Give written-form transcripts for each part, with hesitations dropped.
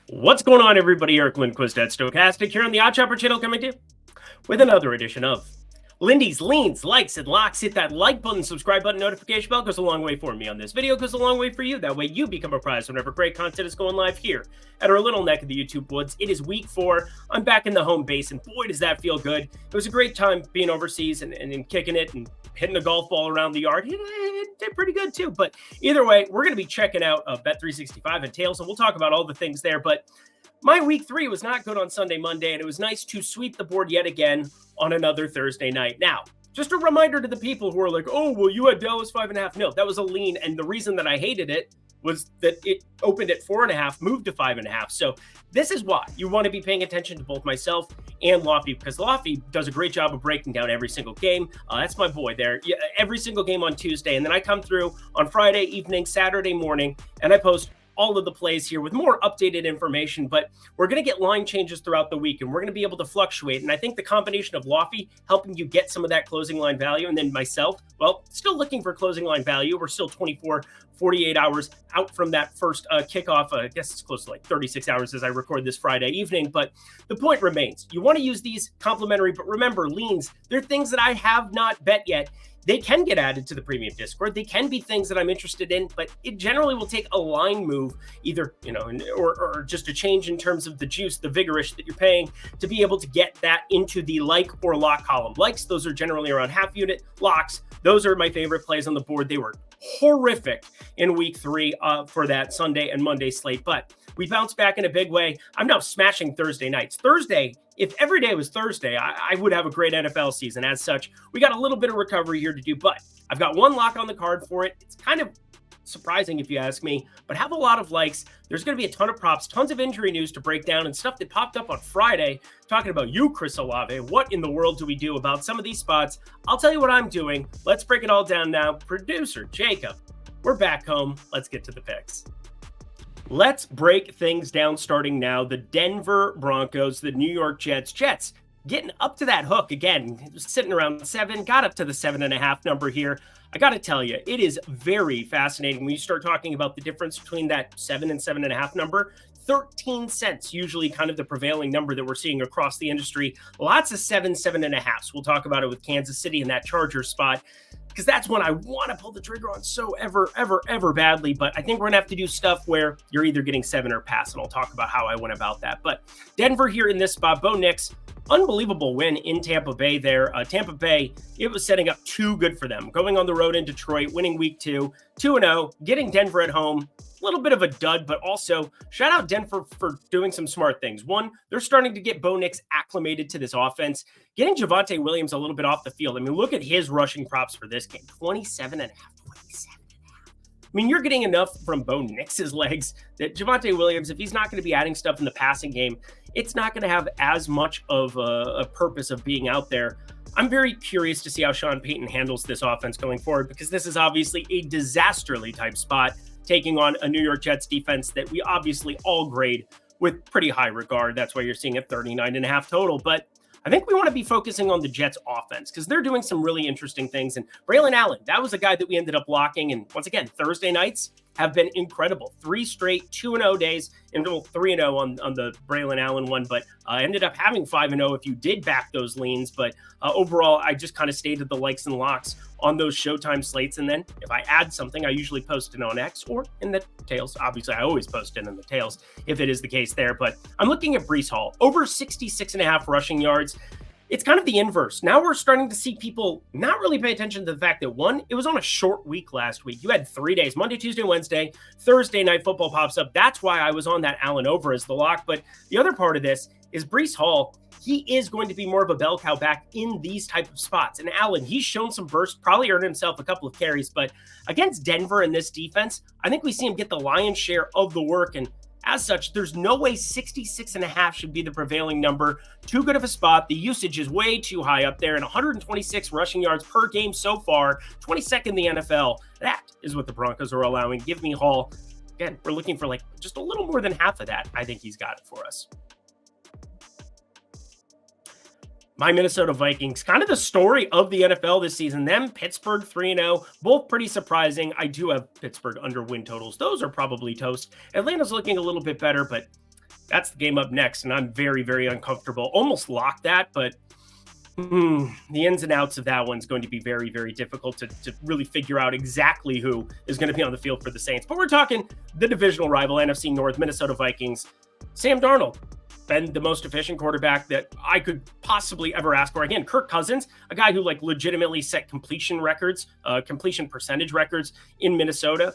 What's going on, everybody? Eric Lindquist at Stochastic here on the OddsShopper channel, coming to you with another edition of Lindy's Leans, Likes, and Locks. Hit that like button, subscribe button, notification bell. Goes a long way for me on this video. Goes a long way for you. That way you become a prize whenever great content is going live here at our little neck of the YouTube woods. It is week 4. I'm back in the home base, and boy, does that feel good. It was a great time being overseas and kicking it and hitting a golf ball around the yard. It did pretty good too. But either way, we're going to be checking out Bet365 and Tails, and we'll talk about all the things there. But my week 3 was not good on Sunday, Monday, and it was nice to sweep the board yet again on another Thursday night. Now, just a reminder to the people who are like, oh, well, you had Dallas 5.5. No, that was a lean. And the reason that I hated it was that it opened at 4.5, moved to 5.5. So this is why you want to be paying attention to both myself and Lofty, because Lofty does a great job of breaking down every single game. That's my boy there. Yeah, every single game on Tuesday. And then I come through on Friday evening, Saturday morning, and I post all of the plays here with more updated information. But we're going to get line changes throughout the week, and we're going to be able to fluctuate. And I think the combination of Lofty helping you get some of that closing line value, and then myself, well, still looking for closing line value. We're still 48 hours out from that first kickoff. I guess it's close to like 36 hours as I record this Friday evening. But the point remains, you want to use these complimentary, but remember, leans, they're things that I have not bet yet. They can get added to the premium Discord. They can be things that I'm interested in, but it generally will take a line move, either, or just a change in terms of the juice, the vigorish that you're paying to be able to get that into the like or lock column. Likes, those are generally around half unit. Locks, those are my favorite plays on the board. They were horrific in week 3 for that Sunday and Monday slate, but we bounced back in a big way. I'm now smashing Thursday nights. Thursday, if every day was Thursday, I would have a great NFL season. As such, we got a little bit of recovery here to do, but I've got one lock on the card for it. It's kind of surprising if you ask me, but have a lot of likes. There's going to be a ton of props, tons of injury news to break down, and stuff that popped up on Friday talking about you, Chris Olave. What in the world do we do about some of these spots? I'll tell you what I'm doing. Let's break it all down now. Producer Jacob, we're back home. Let's get to the picks. Let's break things down starting now. The Denver Broncos, the New York Jets. Jets getting up to that hook again, sitting around 7, got up to the 7.5 number here. I got to tell you, it is very fascinating when you start talking about the difference between that 7 and 7.5 number. 13 cents, usually kind of the prevailing number that we're seeing across the industry. Lots of 7.5. We'll talk about it with Kansas City in that Charger spot, because that's one I want to pull the trigger on so ever badly. But I think we're going to have to do stuff where you're either getting 7 or pass, and I'll talk about how I went about that. But Denver here in this spot, Bo Nix, unbelievable win in Tampa Bay there. Tampa Bay, it was setting up too good for them. Going on the road in Detroit, winning week 2, 2-0, getting Denver at home. A little bit of a dud, but also shout out Denver for doing some smart things. One, they're starting to get Bo Nix acclimated to this offense, getting Javonte Williams a little bit off the field. I mean, look at his rushing props for this game, 27.5. I mean, you're getting enough from Bo Nix's legs that Javonte Williams, if he's not going to be adding stuff in the passing game, it's not going to have as much of a purpose of being out there. I'm very curious to see how Sean Payton handles this offense going forward, because this is obviously a disasterly type spot, taking on a New York Jets defense that we obviously all grade with pretty high regard. That's why you're seeing a 39.5 total. But I think we want to be focusing on the Jets offense, because they're doing some really interesting things. And Braylon Allen, that was a guy that we ended up locking. And once again, Thursday nights have been incredible. 3 straight 2-0 days, and 3-0 on the Braylon Allen one, but ended up having 5-0 if you did back those leans. But overall, I just kind of stayed at the likes and locks on those Showtime slates. And then if I add something, I usually post it on X or in the tails. Obviously, I always post it in the tails if it is the case there. But I'm looking at Breece Hall, over 66.5 rushing yards. It's kind of the inverse. Now we're starting to see people not really pay attention to the fact that, one, it was on a short week last week. You had 3 days, Monday, Tuesday, Wednesday, Thursday night football pops up. That's why I was on that Allen over as the lock. But the other part of this is Breece Hall, he is going to be more of a bell cow back in these type of spots. And Allen, he's shown some burst, probably earned himself a couple of carries, but against Denver in this defense, I think we see him get the lion's share of the work. And as such, there's no way 66.5 should be the prevailing number. Too good of a spot. The usage is way too high up there, and 126 rushing yards per game so far, 22nd in the NFL. That is what the Broncos are allowing. Give me Hall. Again, we're looking for like just a little more than half of that. I think he's got it for us. My Minnesota Vikings, kind of the story of the NFL this season. Them, Pittsburgh 3-0, both pretty surprising. I do have Pittsburgh under win totals. Those are probably toast. Atlanta's looking a little bit better, but That's the game up next, and I'm very, very uncomfortable. Almost locked that, but the ins and outs of that one's going to be very, very difficult to really figure out exactly who is going to be on the field for the Saints. But we're talking the divisional rival, NFC North, Minnesota Vikings. Sam Darnold, been the most efficient quarterback that I could possibly ever ask for. Again, Kirk Cousins, a guy who legitimately set completion percentage records in Minnesota.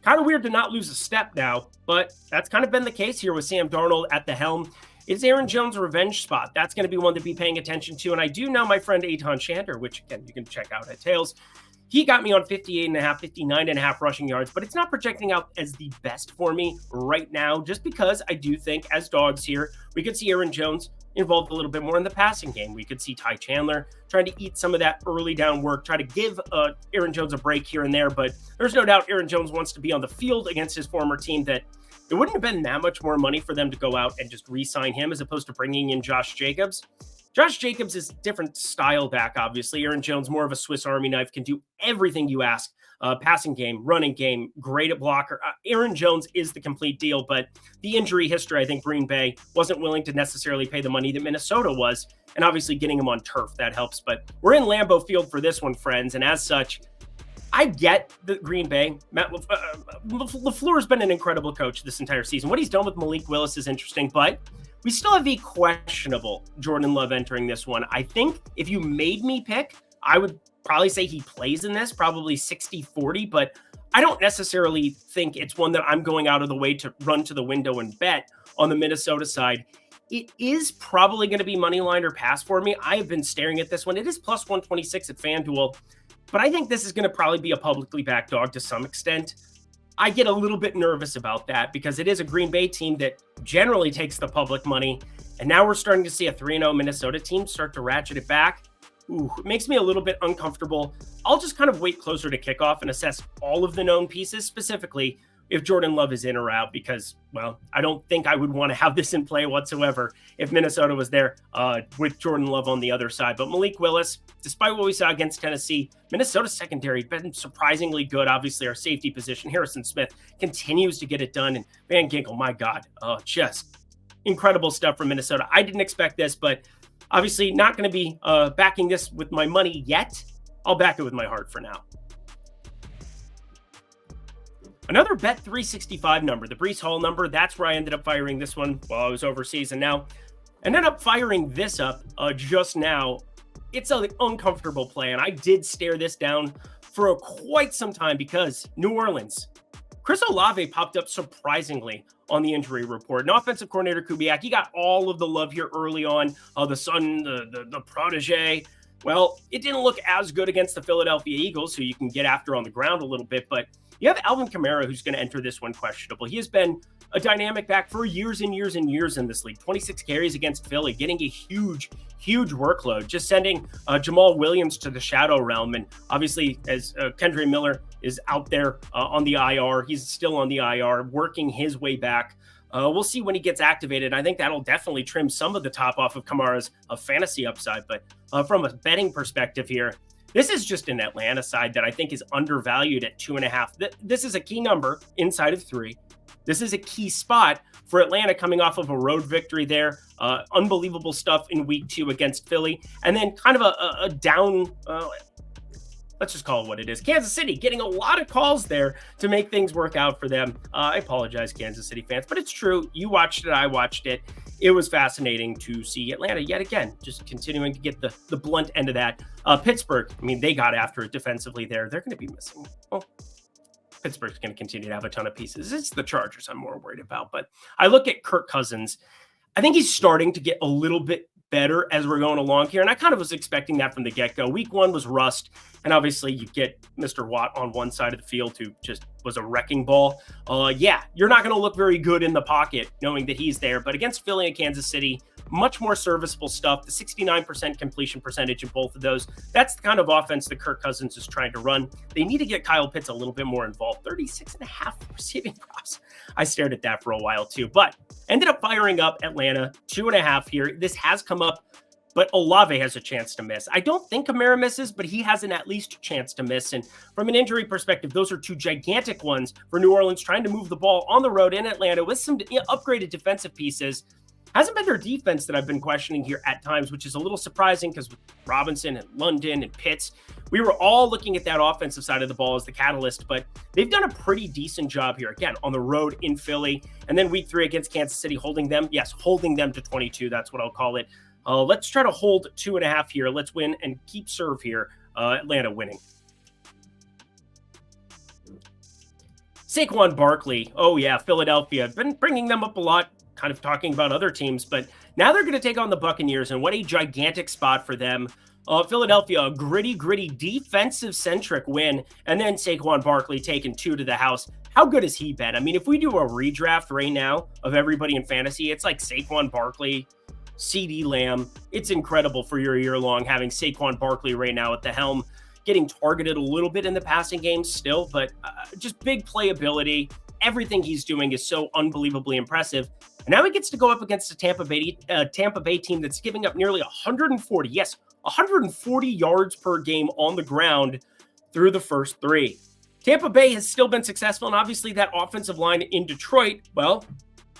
Kind of weird to not lose a step now, but that's kind of been the case here with Sam Darnold at the helm. It's Aaron Jones' revenge spot. That's going to be one to be paying attention to. And I do know my friend Eitan Shander, which again, you can check out at Tails. He got me on 58.5, 59.5 rushing yards, but it's not projecting out as the best for me right now, just because I do think as dogs here, we could see Aaron Jones involved a little bit more in the passing game. We could see Ty Chandler trying to eat some of that early down work, try to give Aaron Jones a break here and there. But there's no doubt Aaron Jones wants to be on the field against his former team, that it wouldn't have been that much more money for them to go out and just re-sign him as opposed to bringing in Josh Jacobs. Josh Jacobs is a different style back, obviously. Aaron Jones, more of a Swiss Army knife, can do everything you ask. Passing game, running game, great at blocker. Aaron Jones is the complete deal, but the injury history, I think Green Bay wasn't willing to necessarily pay the money that Minnesota was, and obviously getting him on turf, that helps. But we're in Lambeau Field for this one, friends, and as such, I get the Green Bay. LaFleur has been an incredible coach this entire season. What he's done with Malik Willis is interesting, but we still have the questionable Jordan Love entering this one. I think if you made me pick, I would probably say he plays in this, probably 60-40, but I don't necessarily think it's one that I'm going out of the way to run to the window and bet on the Minnesota side. It is probably going to be money line or pass for me. I have been staring at this one. It is plus 126 at FanDuel, but I think this is going to probably be a publicly backed dog to some extent. I get a little bit nervous about that because it is a Green Bay team that generally takes the public money. And now we're starting to see a 3-0 Minnesota team start to ratchet it back. It makes me a little bit uncomfortable. I'll just kind of wait closer to kickoff and assess all of the known pieces, specifically if Jordan Love is in or out, because, well, I don't think I would want to have this in play whatsoever if Minnesota was there with Jordan Love on the other side. But Malik Willis, despite what we saw against Tennessee, Minnesota's secondary has been surprisingly good. Obviously, our safety position, Harrison Smith, continues to get it done. And Van Ginkel, my God, just incredible stuff from Minnesota. I didn't expect this, but obviously not going to be backing this with my money yet. I'll back it with my heart for now. Another Bet365 number, the Breece Hall number. That's where I ended up firing this one while I was overseas. And now I ended up firing this up just now. It's an uncomfortable play. And I did stare this down for quite some time because New Orleans, Chris Olave popped up surprisingly on the injury report. And offensive coordinator Kubiak, he got all of the love here early on. The son, the protege. Well, it didn't look as good against the Philadelphia Eagles, who you can get after on the ground a little bit. But you have Alvin Kamara, who's going to enter this one questionable. He has been a dynamic back for years and years and years in this league. 26 carries against Philly, getting a huge workload, just sending Jamal Williams to the shadow realm. And obviously, as Kendre Miller is out there on the IR, he's still on the IR, working his way back. We'll see when he gets activated. I think that'll definitely trim some of the top off of Kamara's fantasy upside. But from a betting perspective here, this is just an Atlanta side that I think is undervalued at 2.5. This is a key number inside of 3. This is a key spot for Atlanta coming off of a road victory there. Unbelievable stuff in week 2 against Philly. And then kind of a down, let's just call it what it is. Kansas City getting a lot of calls there to make things work out for them. I apologize, Kansas City fans, but it's true. You watched it. I watched it. It was fascinating to see Atlanta yet again, just continuing to get the blunt end of that. Pittsburgh, I mean, they got after it defensively there. They're going to be missing. Well, Pittsburgh's going to continue to have a ton of pieces. It's the Chargers I'm more worried about. But I look at Kirk Cousins. I think he's starting to get a little bit better as we're going along here. And I kind of was expecting that from the get-go. Week 1 was rust. And obviously you get Mr. Watt on one side of the field who just was a wrecking ball. Yeah, you're not going to look very good in the pocket knowing that he's there. But against Philly and Kansas City, much more serviceable stuff. The 69% completion percentage in both of those. That's the kind of offense that Kirk Cousins is trying to run. They need to get Kyle Pitts a little bit more involved. 36.5 receiving props. I stared at that for a while too, but ended up firing up Atlanta 2.5 here. This has come up but Olave has a chance to miss. I don't think Kamara misses, but he has an at least chance to miss. And from an injury perspective, those are two gigantic ones for New Orleans trying to move the ball on the road in Atlanta with some upgraded defensive pieces. Hasn't been their defense that I've been questioning here at times, which is a little surprising because with Robinson and London and Pitts, we were all looking at that offensive side of the ball as the catalyst, but they've done a pretty decent job here, again, on the road in Philly. And then week 3 against Kansas City, holding them to 22. That's what I'll call it. Let's try to hold 2.5 here. Let's win and keep serve here. Atlanta winning. Saquon Barkley. Oh, yeah, Philadelphia. I've been bringing them up a lot, kind of talking about other teams, but now they're going to take on the Buccaneers, and what a gigantic spot for them. Philadelphia, a gritty, defensive-centric win, and then Saquon Barkley taking 2 to the house. How good has he been? I mean, if we do a redraft right now of everybody in fantasy, it's like Saquon Barkley, CeeDee Lamb. It's incredible for your year-long having Saquon Barkley right now at the helm, getting targeted a little bit in the passing game still, but just big playability. Everything he's doing is so unbelievably impressive. And now he gets to go up against a Tampa Bay team that's giving up nearly 140, yes, 140 yards per game on the ground through the first 3. Tampa Bay has still been successful, and obviously that offensive line in Detroit, well,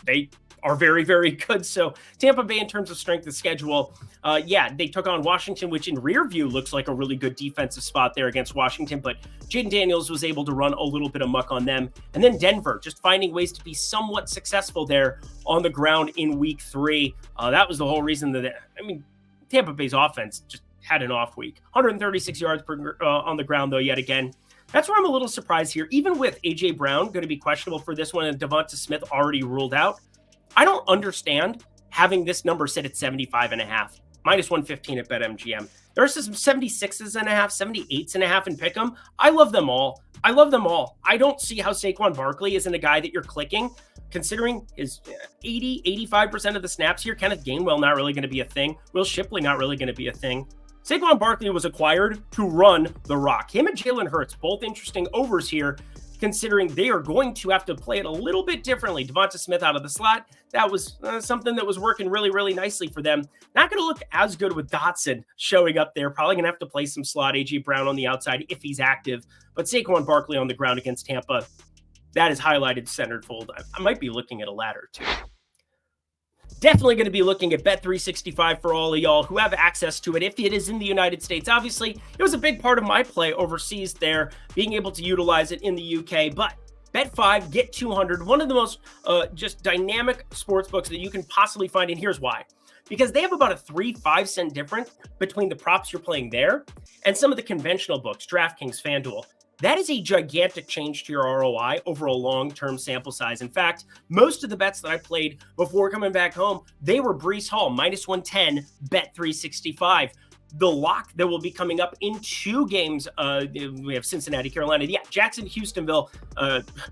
they are very, very good. So Tampa Bay, in terms of strength of schedule, they took on Washington, which in rear view looks like a really good defensive spot there against Washington, but Jaden Daniels was able to run a little bit of muck on them. And then Denver, just finding ways to be somewhat successful there on the ground in week 3. That was the whole reason Tampa Bay's offense just had an off week. 136 yards on the ground, though, yet again. That's where I'm a little surprised here. Even with A.J. Brown going to be questionable for this one and Devonta Smith already ruled out, I don't understand having this number set at 75.5, minus 115 at BetMGM. There are some 76.5, 78.5 in Pick'em. I love them all. I don't see how Saquon Barkley isn't a guy that you're clicking, considering his 85% of the snaps here. Kenneth Gainwell not really going to be a thing. Will Shipley not really going to be a thing. Saquon Barkley was acquired to run the rock. Him and Jalen Hurts, both interesting overs here, considering they are going to have to play it a little bit differently. Devonta Smith out of the slot, that was something that was working really, really nicely for them. Not going to look as good with Dotson showing up there. Probably going to have to play some slot. A.J. Brown on the outside if he's active. But Saquon Barkley on the ground against Tampa, that is highlighted centered fold. I might be looking at a ladder too. Definitely going to be looking at Bet365 for all of y'all who have access to it if it is in the United States. Obviously, it was a big part of my play overseas there, being able to utilize it in the UK. But Bet5, get 200, one of the most just dynamic sports books that you can possibly find. And here's why. Because they have about a 3-5 cent difference between the props you're playing there and some of the conventional books, DraftKings, FanDuel. That is a gigantic change to your ROI over a long-term sample size. In fact, most of the bets that I played before coming back home, they were Breece Hall, minus 110, Bet365. The lock that will be coming up in 2 games, we have Cincinnati, Carolina. Yeah, Jackson, Houstonville.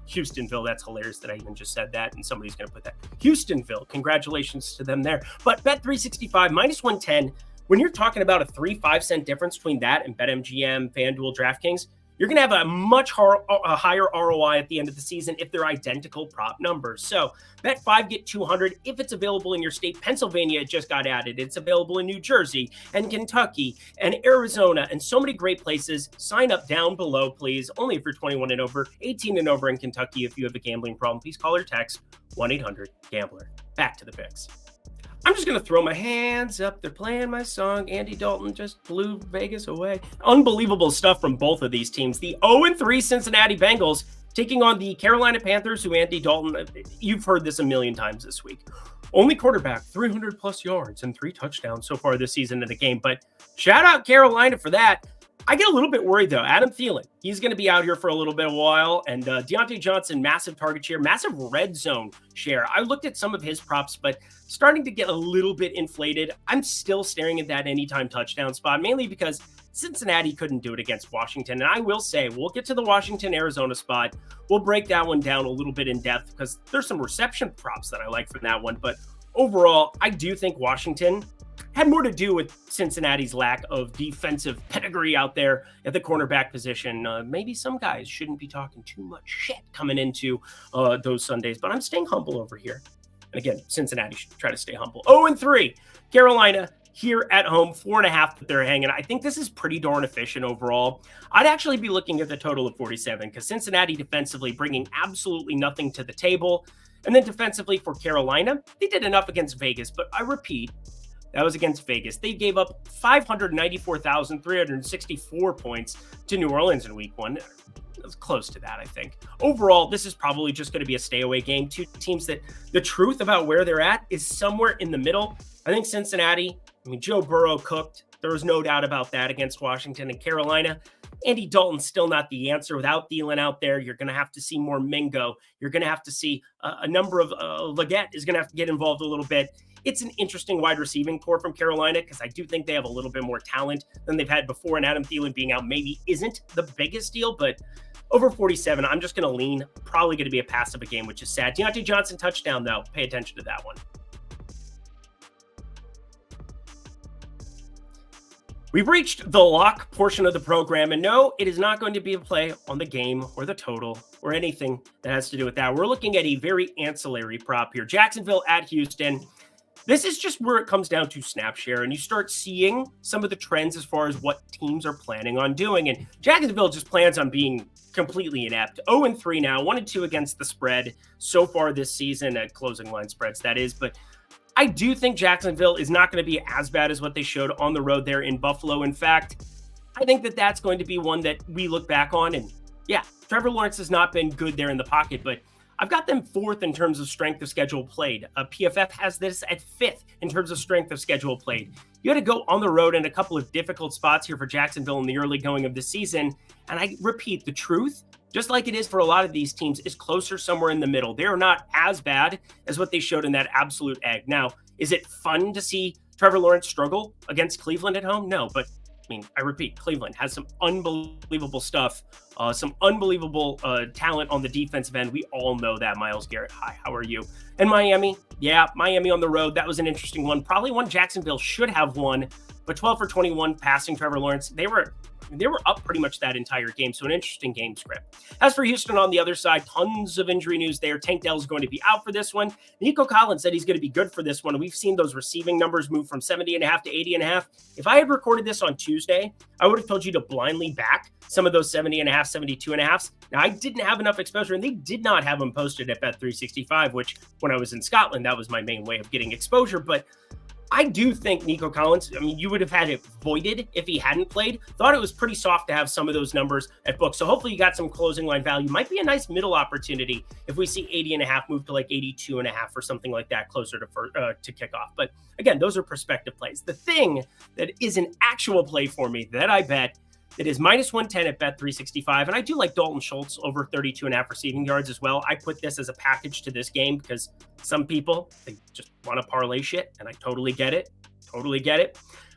Houstonville, that's hilarious that I even just said that, and somebody's going to put that. Houstonville, congratulations to them there. But Bet365, minus 110, when you're talking about a 3-5 cent difference between that and BetMGM, FanDuel, DraftKings, you're going to have a much higher ROI at the end of the season if they're identical prop numbers. So Bet5, get 200 if it's available in your state. Pennsylvania, it just got added. It's available in New Jersey and Kentucky and Arizona and so many great places. Sign up down below, please. Only if you're 21 and over, 18 and over in Kentucky. If you have a gambling problem, please call or text 1-800-GAMBLER. Back to the picks. I'm just going to throw my hands up. They're playing my song. Andy Dalton just blew Vegas away. Unbelievable stuff from both of these teams. The 0-3 Cincinnati Bengals taking on the Carolina Panthers, who Andy Dalton, you've heard this a million times this week. Only quarterback, 300-plus yards and 3 touchdowns so far this season in the game. But shout out Carolina for that. I get a little bit worried, though. Adam Thielen, he's going to be out here for a little bit of a while. And Deontay Johnson, massive target share, massive red zone share. I looked at some of his props, but starting to get a little bit inflated. I'm still staring at that anytime touchdown spot, mainly because Cincinnati couldn't do it against Washington. And I will say, we'll get to the Washington-Arizona spot. We'll break that one down a little bit in depth because there's some reception props that I like from that one. But overall, I do think Washington had more to do with Cincinnati's lack of defensive pedigree out there at the cornerback position. Maybe some guys shouldn't be talking too much shit coming into those Sundays, but I'm staying humble over here. And again, Cincinnati should try to stay humble. 0-3, Carolina here at home, 4.5 that they're hanging. I think this is pretty darn efficient overall. I'd actually be looking at the total of 47 because Cincinnati defensively bringing absolutely nothing to the table. And then defensively for Carolina, they did enough against Vegas, but I repeat, that was against Vegas. They gave up 594,364 points to New Orleans in week 1. It was close to that, I think. Overall, this is probably just going to be a stay-away game. Two teams that the truth about where they're at is somewhere in the middle. I think Cincinnati, Joe Burrow cooked. There was no doubt about that against Washington and Carolina. Andy Dalton's still not the answer. Without Thielen out there, you're going to have to see more Mingo. You're going to have to see a number of Leggett is going to have to get involved a little bit. It's an interesting wide receiving core from Carolina because I do think they have a little bit more talent than they've had before, and Adam Thielen being out maybe isn't the biggest deal, but over 47, I'm just going to lean. Probably going to be a pass of a game, which is sad. Deontay Johnson touchdown, though. Pay attention to that one. We've reached the lock portion of the program, and no, it is not going to be a play on the game or the total or anything that has to do with that. We're looking at a very ancillary prop here. Jacksonville at Houston. This is just where it comes down to snap share, and you start seeing some of the trends as far as what teams are planning on doing. And Jacksonville just plans on being completely inept. 0-3 now, 1-2 against the spread so far this season at closing line spreads, that is. But I do think Jacksonville is not going to be as bad as what they showed on the road there in Buffalo. In fact, I think that that's going to be one that we look back on. And yeah, Trevor Lawrence has not been good there in the pocket, but I've got them 4th in terms of strength of schedule played. PFF has this at 5th in terms of strength of schedule played. You had to go on the road in a couple of difficult spots here for Jacksonville in the early going of the season. And I repeat, the truth, just like it is for a lot of these teams, is closer somewhere in the middle. They are not as bad as what they showed in that absolute egg. Now, is it fun to see Trevor Lawrence struggle against Cleveland at home? No, but I repeat, Cleveland has some unbelievable stuff, some unbelievable talent on the defensive end. We all know that. Myles Garrett, hi, how are you? And Miami, yeah, Miami on the road. That was an interesting one. Probably one Jacksonville should have won, but 12 for 21 passing Trevor Lawrence. They were up pretty much that entire game, so an interesting game script. As for Houston on the other side, tons of injury news there. Tank Dell's going to be out for this one. Nico Collins said he's going to be good for this one. We've seen those receiving numbers move from 70.5 to 80.5. If I had recorded this on Tuesday, I would have told you to blindly back some of those 70.5, 72.5s. Now, I didn't have enough exposure, and they did not have them posted at Bet365, which when I was in Scotland, that was my main way of getting exposure. But I do think Nico Collins, you would have had it voided if he hadn't played. Thought it was pretty soft to have some of those numbers at book. So hopefully you got some closing line value. Might be a nice middle opportunity if we see 80.5 move to like 82.5 or something like that closer to kickoff. But again, those are prospective plays. The thing that is an actual play for me that I bet it is minus 110 at Bet365. And I do like Dalton Schultz over 32.5 receiving yards as well. I put this as a package to this game because some people, they just want to parlay shit. And I totally get it.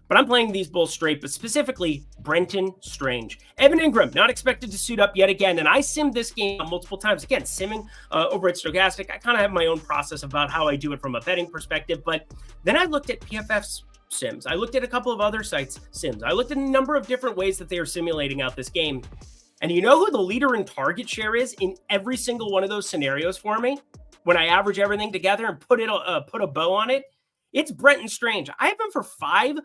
But I'm playing these bulls straight, but specifically Brenton Strange. Evan Ingram, not expected to suit up yet again. And I simmed this game multiple times. Again, simming over at Stochastic. I kind of have my own process about how I do it from a betting perspective. But then I looked at PFF's sims. I looked at a couple of other sites' sims. I looked at a number of different ways that they are simulating out this game. And you know who the leader in target share is in every single one of those scenarios for me? When I average everything together and put a bow on it, it's Brenton Strange. I have him for 5+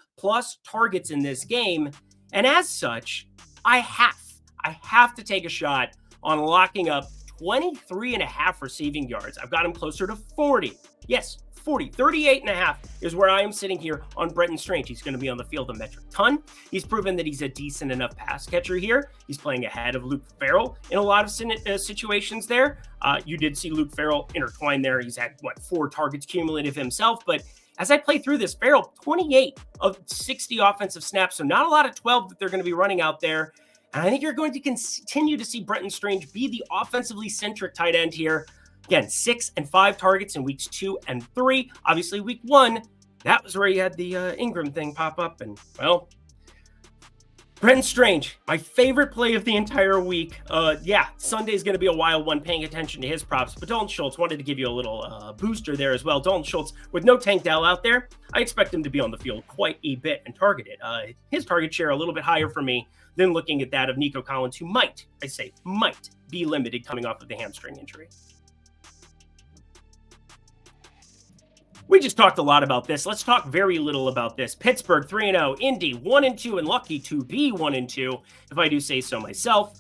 targets in this game. And as such, I have to take a shot on locking up 23.5 receiving yards. I've got him closer to 40. Yes, 40, 38.5 is where I am sitting here on Brenton Strange. He's going to be on the field a metric ton. He's proven that he's a decent enough pass catcher here. He's playing ahead of Luke Farrell in a lot of situations there. You did see Luke Farrell intertwine there. He's had, 4 targets cumulative himself. But as I play through this, Farrell, 28 of 60 offensive snaps. So not a lot of 12 that they're going to be running out there. And I think you're going to continue to see Brenton Strange be the offensively centric tight end here. Again, 6 and 5 targets in weeks 2 and 3. Obviously, week 1, that was where you had the Ingram thing pop up. And, well, Brenton Strange, my favorite play of the entire week. Sunday's going to be a wild one, paying attention to his props. But Dalton Schultz, wanted to give you a little booster there as well. Dalton Schultz, with no Tank Dell out there, I expect him to be on the field quite a bit and targeted. His target share a little bit higher for me than looking at that of Nico Collins, who might be limited coming off of the hamstring injury. We just talked a lot about this. Let's talk very little about this. Pittsburgh 3-0, Indy 1-2, and lucky to be 1-2, if I do say so myself.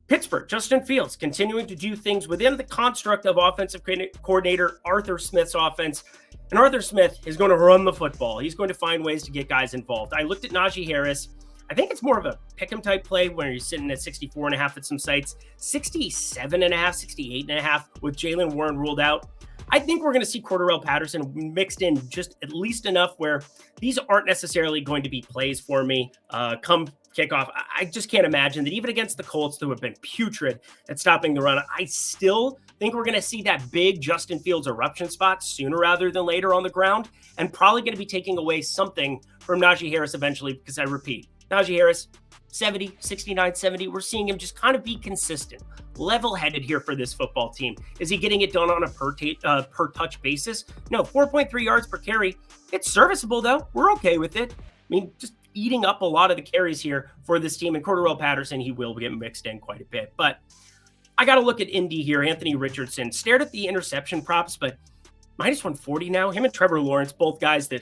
Pittsburgh, Justin Fields continuing to do things within the construct of offensive coordinator Arthur Smith's offense. And Arthur Smith is going to run the football. He's going to find ways to get guys involved. I looked at Najee Harris. I think it's more of a pick'em type play where you're sitting at 64.5 at some sites, 67.5, 68.5 with Jalen Warren ruled out. I think we're going to see Cordarrelle Patterson mixed in just at least enough where these aren't necessarily going to be plays for me come kickoff. I just can't imagine that even against the Colts, who have been putrid at stopping the run, I still think we're going to see that big Justin Fields eruption spot sooner rather than later on the ground, and probably going to be taking away something from Najee Harris eventually, because I repeat, Najee Harris, 70, 69, 70. We're seeing him just kind of be consistent, level-headed here for this football team. Is he getting it done on a per touch basis? No, 4.3 yards per carry. It's serviceable, though. We're okay with it. I mean, just eating up a lot of the carries here for this team. And Cordarrelle Patterson, he will get mixed in quite a bit. But I got to look at Indy here. Anthony Richardson stared at the interception props, but minus 140 now. Him and Trevor Lawrence, both guys that,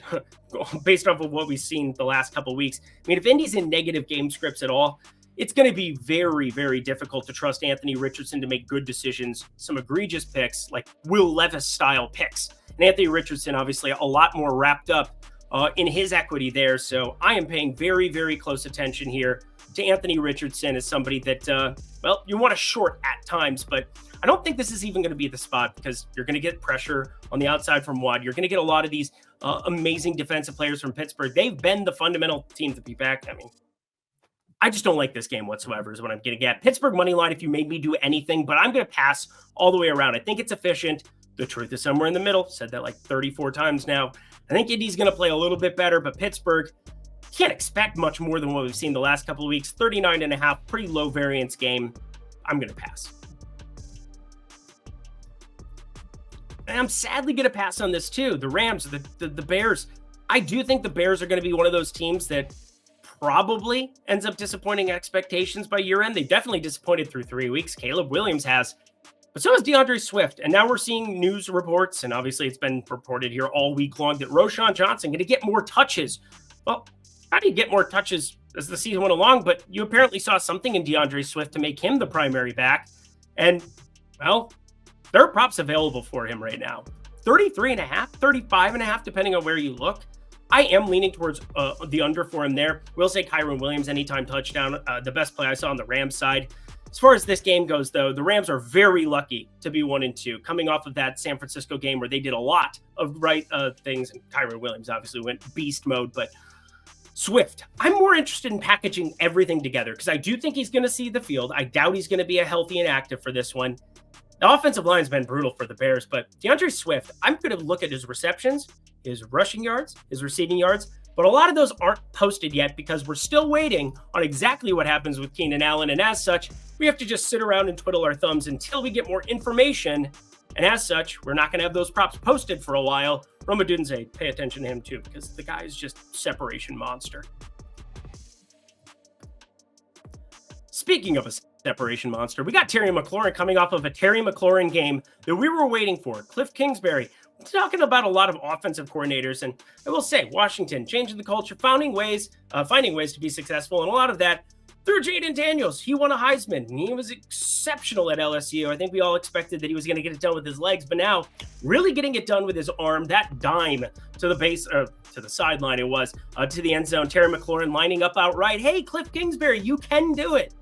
based off of what we've seen the last couple of weeks, I mean, if Indy's in negative game scripts at all, it's going to be very, very difficult to trust Anthony Richardson to make good decisions. Some egregious picks, like Will Levis-style picks. And Anthony Richardson, obviously, a lot more wrapped up in his equity there. So I am paying very, very close attention here to Anthony Richardson as somebody that, well, you want to short at times, but I don't think this is even going to be the spot because you're going to get pressure on the outside from Watt. You're going to get a lot of these amazing defensive players from Pittsburgh. They've been the fundamental team to be back. I mean, I just don't like this game whatsoever is what I'm getting at. Pittsburgh money line if you made me do anything, but I'm going to pass all the way around. I think it's efficient. The truth is somewhere in the middle. Said that like 34 times now. I think Indy's going to play a little bit better, but Pittsburgh can't expect much more than what we've seen the last couple of weeks. 39.5, pretty low variance game. I'm going to pass. And I'm sadly going to pass on this too. The Rams, the Bears. I do think the Bears are going to be one of those teams that probably ends up disappointing expectations by year end. They definitely disappointed through 3 weeks. Caleb Williams has, but so has DeAndre Swift. And now we're seeing news reports, and obviously it's been reported here all week long, that Roschon Johnson going to get more touches. Well, how do you get more touches as the season went along? But you apparently saw something in DeAndre Swift to make him the primary back. And, well, there are props available for him right now. 33.5, 35.5, depending on where you look. I am leaning towards the under for him there. We'll say Kyren Williams anytime touchdown. The best play I saw on the Rams side. As far as this game goes, though, the Rams are very lucky to be 1-2, coming off of that San Francisco game where they did a lot of right things. And Kyren Williams obviously went beast mode, but Swift, I'm more interested in packaging everything together because I do think he's going to see the field. I doubt he's going to be a healthy and active for this one. The offensive line's been brutal for the Bears, but DeAndre Swift, I'm going to look at his receptions, his rushing yards, his receiving yards, but a lot of those aren't posted yet because we're still waiting on exactly what happens with Keenan Allen, and as such, we have to just sit around and twiddle our thumbs until we get more information, and as such, we're not going to have those props posted for a while. Roma Dunze, pay attention to him too, because the guy is just separation monster. Speaking of a separation monster, we got Terry McLaurin coming off of a Terry McLaurin game that we were waiting for. Cliff Kingsbury, talking about a lot of offensive coordinators, and I will say Washington changing the culture, finding ways to be successful, and a lot of that through Jaden Daniels. He won a Heisman, and he was exceptional at LSU. I think we all expected that he was going to get it done with his legs, but now really getting it done with his arm. That dime to the base, to the sideline, it was to the end zone. Terry McLaurin lining up outright. Hey, Cliff Kingsbury, you can do it.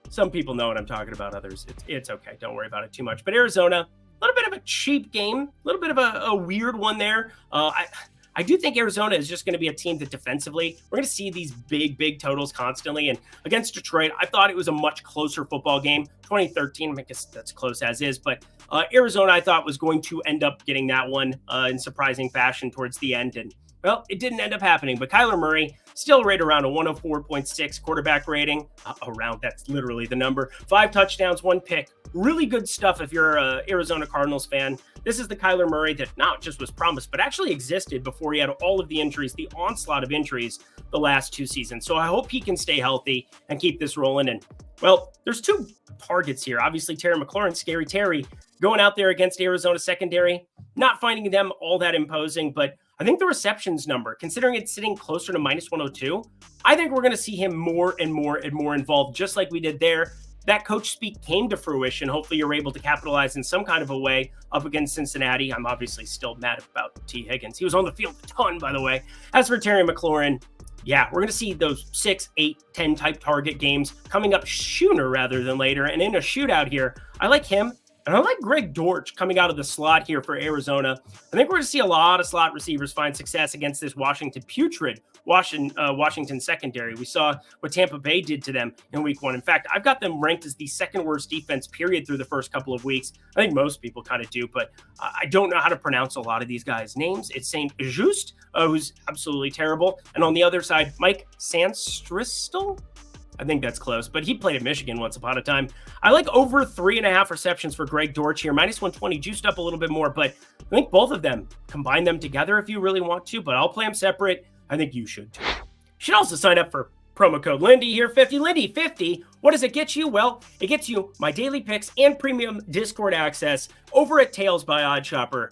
Some people know what I'm talking about. Others, it's okay. Don't worry about it too much. But Arizona, a little bit of a cheap game, a little bit of a weird one there. I do think Arizona is just going to be a team that defensively, we're going to see these big totals constantly. And against Detroit, I thought it was a much closer football game. 2013, I guess that's close as is. But Arizona, I thought, was going to end up getting that one in surprising fashion towards the end. And, well, it didn't end up happening. But Kyler Murray, still right around a 104.6 quarterback rating. Around, that's literally the number. 5 touchdowns, 1 pick. Really good stuff if you're an Arizona Cardinals fan. This is the Kyler Murray that not just was promised, but actually existed before he had all of the injuries, the onslaught of injuries the last 2 seasons. So I hope he can stay healthy and keep this rolling. And, well, there's 2 targets here. Obviously, Terry McLaurin, Scary Terry, going out there against Arizona secondary, not finding them all that imposing, but I think the receptions number, considering it's sitting closer to minus 102, I think we're going to see him more and more and more involved, just like we did there. That coach speak came to fruition. Hopefully you're able to capitalize in some kind of a way up against Cincinnati. I'm obviously still mad about T. Higgins. He was on the field a ton, by the way. As for Terry McLaurin, yeah, we're going to see those 6, 8, 10 type target games coming up sooner rather than later. And in a shootout here, I like him. And I like Greg Dortch coming out of the slot here for Arizona. I think we're going to see a lot of slot receivers find success against this putrid Washington secondary. We saw what Tampa Bay did to them in week 1. In fact, I've got them ranked as the second worst defense, period, through the first couple of weeks. I think most people kind of do, but I don't know how to pronounce a lot of these guys' names. It's St. Just, who's absolutely terrible. And on the other side, Mike Sanstristel? I think that's close, but he played at Michigan once upon a time. I like over 3.5 receptions for Greg Dortch here. Minus 120, juiced up a little bit more, but I think both of them, combine them together if you really want to, but I'll play them separate. I think you should too. You should also sign up for promo code Lindy here, 50. Lindy, 50. What does it get you? Well, it gets you my daily picks and premium Discord access over at Tails by OddsShopper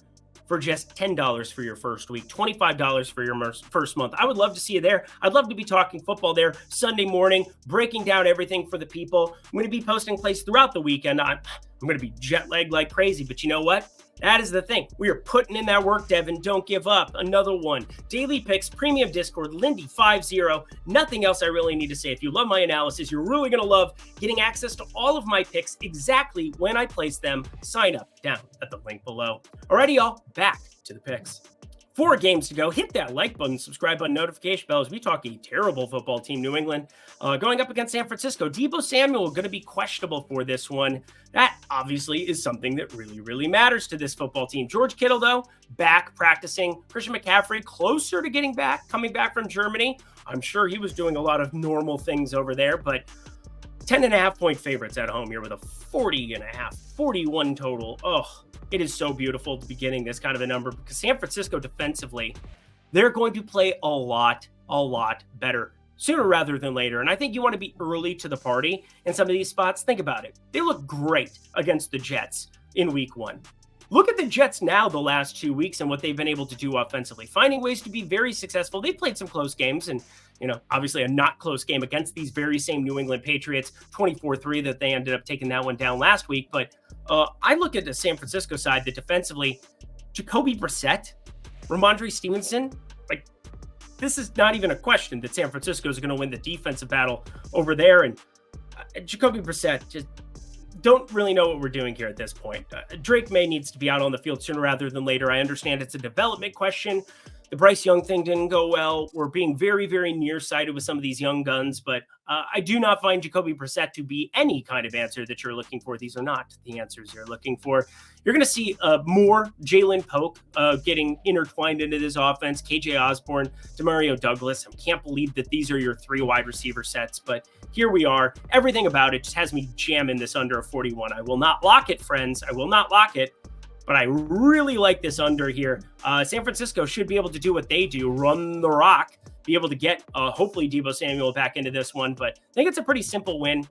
for just $10 for your first week, $25 for your first month. I would love to see you there. I'd love to be talking football there Sunday morning, breaking down everything for the people. I'm going to be posting plays throughout the weekend. I'm going to be jet lagged like crazy, but you know what? That is the thing. We are putting in that work, Devin. Don't give up. Another one. Daily picks, premium Discord, Lindy 50. Nothing else I really need to say. If you love my analysis, you're really going to love getting access to all of my picks exactly when I place them. Sign up down at the link below. Alrighty, y'all. Back to the picks. 4 games to go. Hit that like button, subscribe button, notification bell as we talk a terrible football team, New England, going up against San Francisco. Deebo Samuel going to be questionable for this one. That obviously is something that really, really matters to this football team. George Kittle, though, back practicing. Christian McCaffrey closer to getting back, coming back from Germany. I'm sure he was doing a lot of normal things over there, but 10.5 point favorites at home here with a 40.5, 41 total. Oh, it is so beautiful to be getting this kind of a number because San Francisco defensively, they're going to play a lot better sooner rather than later. And I think you want to be early to the party in some of these spots. Think about it. They look great against the Jets in week 1. Look at the Jets now the last 2 weeks and what they've been able to do offensively, finding ways to be very successful. They played some close games and, obviously a not close game against these very same New England Patriots, 24-3 that they ended up taking that one down last week. But I look at the San Francisco side that defensively, Jacoby Brissett, Ramondre Stevenson, this is not even a question that San Francisco is going to win the defensive battle over there. And Jacoby Brissett just don't really know what we're doing here at this point. Drake May needs to be out on the field sooner rather than later. I understand it's a development question. The Bryce Young thing didn't go well. We're being very, very nearsighted with some of these young guns, but I do not find Jacoby Brissett to be any kind of answer that you're looking for. These are not the answers you're looking for. You're going to see more Jalen Polk getting intertwined into this offense. KJ Osborne, Demario Douglas. I can't believe that these are your 3 wide receiver sets, but here we are. Everything about it just has me jamming this under a 41. I will not lock it, friends. I will not lock it. But I really like this under here. San Francisco should be able to do what they do, run the rock, be able to get, hopefully, Deebo Samuel back into this one. But I think it's a pretty simple win.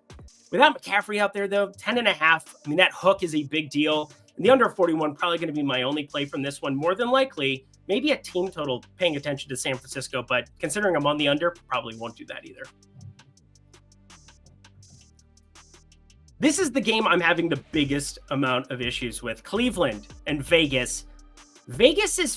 Without McCaffrey out there, though, 10.5. I mean, that hook is a big deal. And the under 41 probably going to be my only play from this one. More than likely, maybe a team total paying attention to San Francisco. But considering I'm on the under, probably won't do that either. This is the game I'm having the biggest amount of issues with. Cleveland and Vegas. Vegas is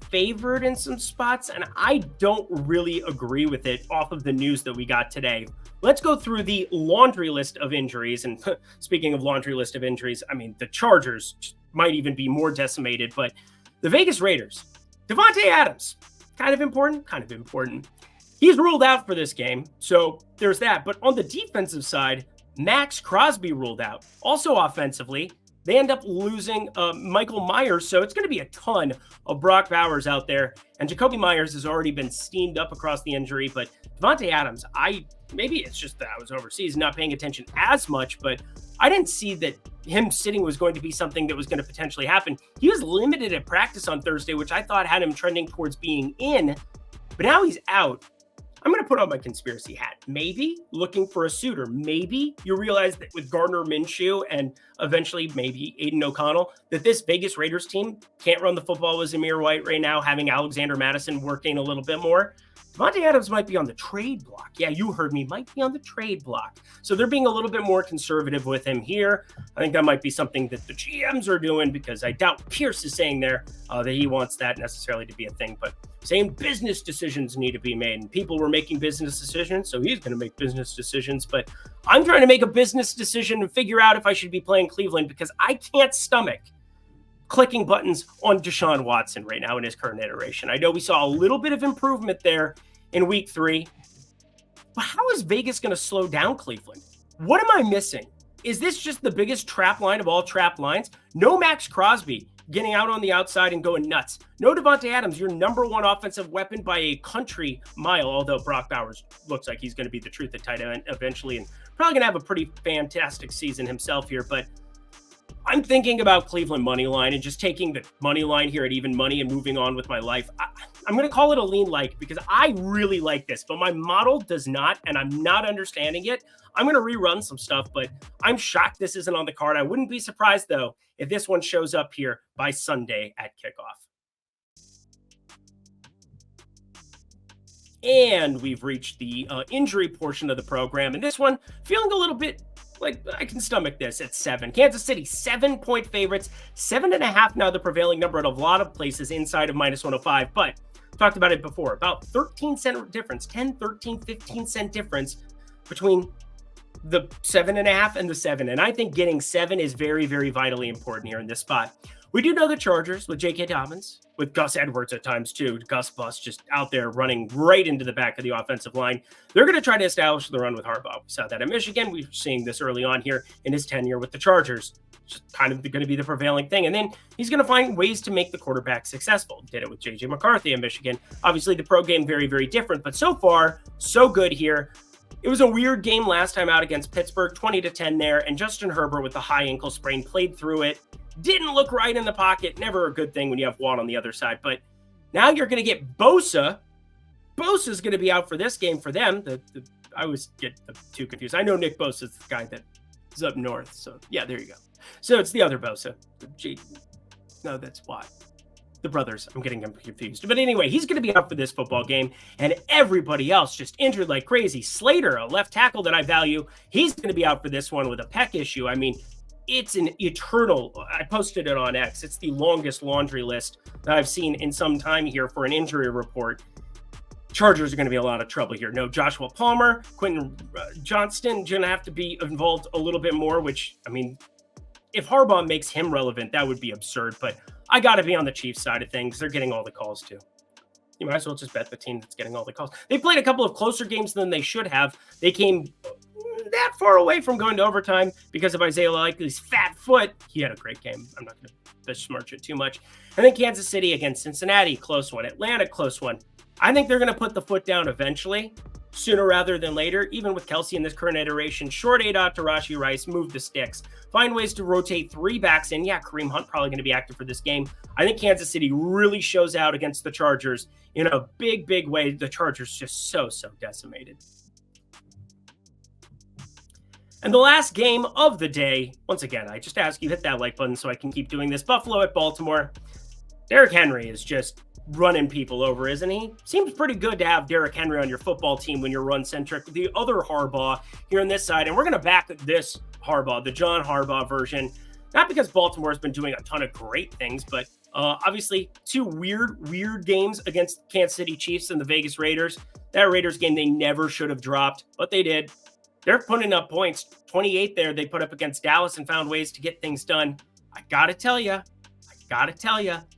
favored in some spots, and I don't really agree with it off of the news that we got today. Let's go through the laundry list of injuries. And speaking of laundry list of injuries, I mean, the Chargers might even be more decimated, but the Vegas Raiders, Devontae Adams, kind of important. He's ruled out for this game, so there's that. But on the defensive side, Max Crosby ruled out. Also offensively, they end up losing Michael Myers, so it's going to be a ton of Brock Bowers out there. And Jacoby Myers has already been steamed up across the injury, but Devontae Adams, maybe it's just that I was overseas not paying attention as much, but I didn't see that him sitting was going to be something that was going to potentially happen. He was limited at practice on Thursday, which I thought had him trending towards being in, but now he's out. I'm going to put on my conspiracy hat. Maybe looking for a suitor. Maybe you realize that with Gardner Minshew and eventually maybe Aiden O'Connell, that this Vegas Raiders team can't run the football with Zamir White right now, having Alexander Madison working a little bit more. Davante Adams might be on the trade block. Yeah, you heard me, might be on the trade block. So they're being a little bit more conservative with him here. I think that might be something that the GMs are doing, because I doubt Pierce is saying there that he wants that necessarily to be a thing. But saying business decisions need to be made, and people were making business decisions, so he's going to make business decisions. But I'm trying to make a business decision and figure out if I should be playing Cleveland, because I can't stomach clicking buttons on Deshaun Watson right now in his current iteration. I know we saw a little bit of improvement there in week 3, but how is Vegas going to slow down Cleveland? What am I missing? Is this just the biggest trap line of all trap lines? No Max Crosby getting out on the outside and going nuts. No Davante Adams, your number one offensive weapon by a country mile, although Brock Bowers looks like he's going to be the truth at tight end eventually, and probably going to have a pretty fantastic season himself here. But I'm thinking about Cleveland money line and just taking the money line here at even money and moving on with my life. I'm going to call it a lean like, because I really like this, but my model does not, and I'm not understanding it. I'm going to rerun some stuff, but I'm shocked this isn't on the card. I wouldn't be surprised, though, if this one shows up here by Sunday at kickoff. And we've reached the injury portion of the program, and this one feeling a little bit like I can stomach this at 7. Kansas City, 7-point favorites, 7.5 now the prevailing number at a lot of places inside of -105. But talked about it before, about 13-cent difference, 10, 13, 15-cent difference between the 7.5 and the 7. And I think getting 7 is very, very vitally important here in this spot. We do know the Chargers with J.K. Dobbins, with Gus Edwards at times too. Gus Bus just out there running right into the back of the offensive line. They're going to try to establish the run with Harbaugh. We saw that at Michigan. We're seeing this early on here in his tenure with the Chargers. Just kind of going to be the prevailing thing. And then he's going to find ways to make the quarterback successful. Did it with J.J. McCarthy at Michigan. Obviously, the pro game very, very different. But so far, so good here. It was a weird game last time out against Pittsburgh, 20-10 there. And Justin Herbert with the high ankle sprain played through it. Didn't look right in the pocket. Never a good thing when you have Watt on the other side. But now you're going to get Bosa. Bosa's going to be out for this game for them. I always get the two confused. I know Nick Bosa is the guy that is up north. So, yeah, there you go. So it's the other Bosa. No, that's Watt. The brothers. I'm getting them confused. But anyway, he's going to be out for this football game. And everybody else just injured like crazy. Slater, a left tackle that I value, he's going to be out for this one with a pec issue. I mean, it's an eternal, I posted it on X. It's the longest laundry list that I've seen in some time here for an injury report. Chargers are going to be a lot of trouble here. No Joshua Palmer, Quentin Johnston going to have to be involved a little bit more, which, I mean, if Harbaugh makes him relevant, that would be absurd. But I got to be on the Chiefs side of things. They're getting all the calls too. You might as well just bet the team that's getting all the calls. They played a couple of closer games than they should have. They came that far away from going to overtime because of Isaiah Likely's fat foot. He had a great game. I'm not going to besmirch it too much. And then Kansas City against Cincinnati, close one. Atlanta, close one. I think they're going to put the foot down eventually, sooner rather than later. Even with Kelsey in this current iteration, short A-Dot to Rashee Rice, move the sticks. Find ways to rotate 3 backs in. Yeah, Kareem Hunt probably going to be active for this game. I think Kansas City really shows out against the Chargers in a big, big way. The Chargers just so decimated. And the last game of the day, once again, I just ask you hit that like button so I can keep doing this. Buffalo at Baltimore. Derrick Henry is just running people over, isn't he? Seems pretty good to have Derrick Henry on your football team when you're run-centric. The other Harbaugh here on this side, and we're going to back this Harbaugh, the John Harbaugh version, not because Baltimore has been doing a ton of great things, but obviously 2 weird games against Kansas City Chiefs and the Vegas Raiders. That Raiders game they never should have dropped, but they did. They're putting up points. 28 there they put up against Dallas and found ways to get things done. I got to tell you,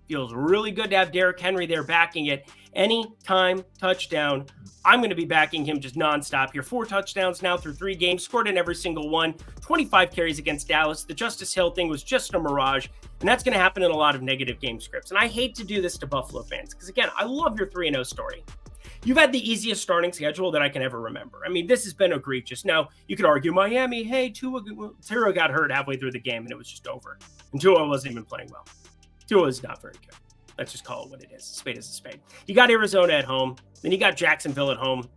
feels really good to have Derrick Henry there backing it. Anytime touchdown, I'm going to be backing him just nonstop here. 4 touchdowns now through 3 games, scored in every single one. 25 carries against Dallas. The Justice Hill thing was just a mirage, and that's going to happen in a lot of negative game scripts. And I hate to do this to Buffalo fans because, again, I love your 3-0 story. You've had the easiest starting schedule that I can ever remember. I mean, this has been egregious. Now, you could argue Miami, hey, Tua got hurt halfway through the game, and it was just over. And Tua wasn't even playing well. Tua is not very good. Let's just call it what it is. A spade is a spade. You got Arizona at home. Then you got Jacksonville at home.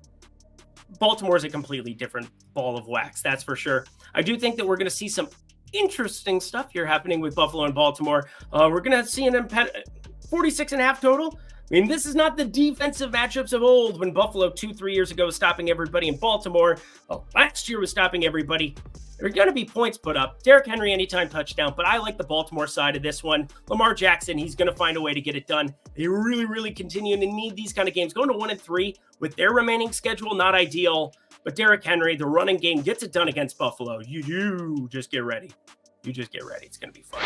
Baltimore's a completely different ball of wax, that's for sure. I do think that we're going to see some interesting stuff here happening with Buffalo and Baltimore. We're going to see an 46.5 total. I mean, this is not the defensive matchups of old when Buffalo 2-3 years ago was stopping everybody in Baltimore. Well, last year was stopping everybody. There are going to be points put up. Derrick Henry, anytime touchdown, but I like the Baltimore side of this one. Lamar Jackson, he's going to find a way to get it done. They really continue to need these kind of games. Going to 1-3 with their remaining schedule, not ideal. But Derrick Henry, the running game, gets it done against Buffalo. You just get ready. You just get ready. It's going to be fun.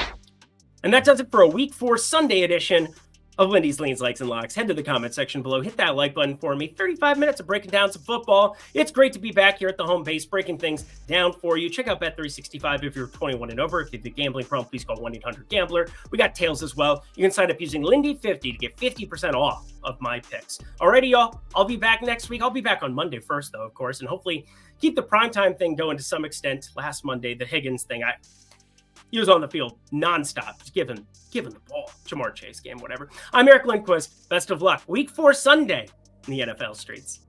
And that does it for a Week 4 Sunday edition of Lindy's Leans, Likes, and Locks. Head to the comment section below. Hit that like button for me. 35 minutes of breaking down some football. It's great to be back here at the home base, breaking things down for you. Check out Bet365 if you're 21 and over. If you have a gambling problem, please call 1-800-GAMBLER. We got tails as well. You can sign up using Lindy50 to get 50% off of my picks. Alrighty, y'all. I'll be back next week. I'll be back on Monday first, though, of course, and hopefully keep the primetime thing going to some extent. Last Monday, the Higgins thing, he was on the field nonstop, just giving the ball. Jamar Chase game, whatever. I'm Eric Lindquist. Best of luck. Week 4 Sunday in the NFL streets.